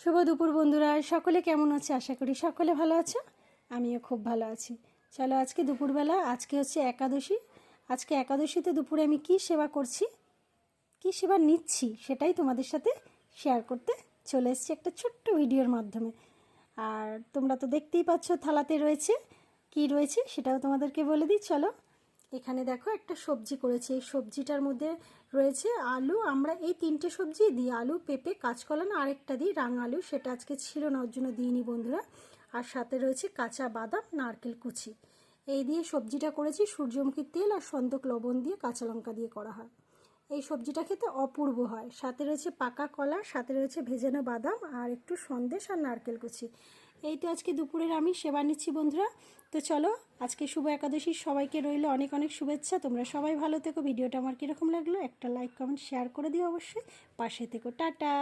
শুভ দুপুর বন্ধুরা, সকলে কেমন আছে? আশা করি সকলে ভালো আছো। আমিও খুব ভালো আছি। চলো আজকে দুপুরবেলা, আজকে হচ্ছে একাদশী। আজকে একাদশীতে দুপুরে আমি কি সেবা করছি, কি সেবা নিচ্ছি, সেটাই তোমাদের সাথে শেয়ার করতে চলে এসেছি একটা ছোট্ট ভিডিওর মাধ্যমে। আর তোমরা তো দেখতেই পাচ্ছ থালাতে রয়েছে কি রয়েছে, সেটাও তোমাদেরকে বলে দিই। চলো, এখানে দেখো একটা সবজি করেছি। এই সবজিটার মধ্যে রয়েছে আলু। আমরা এই তিনটে সবজি দিই, আলু, পেঁপে, কাঁচকলা, না আরেকটা দিই রাঙা আলু, সেটা আজকে ছিল না, ওর জন্য দিইনি বন্ধুরা। আর সাথে রয়েছে কাঁচা বাদাম, নারকেল কুচি। এই দিয়ে সবজিটা করেছি। সূর্যমুখীর তেল আর সন্দক লবণ দিয়ে, কাঁচা লঙ্কা দিয়ে করা হয়। এই সবজিটা খেতে অপূর্ব হয়। সাথে রয়েছে পাকা কলা, সাথে রয়েছে ভেজানো বাদাম আর একটু সন্দেশ আর নারকেল কুচি। এই তো আজকে দুপুরের আমি সেবা নিচ্ছি বন্ধুরা। তো চলো, আজকে শুভ একাদশীর সবাইকে রইল অনেক অনেক শুভেচ্ছা। তোমরা সবাই ভালো থেকো। ভিডিওটা আমার কীরকম লাগলো একটা লাইক, কমেন্ট, শেয়ার করে দিও অবশ্যই। পাশে থেকো। টাটা।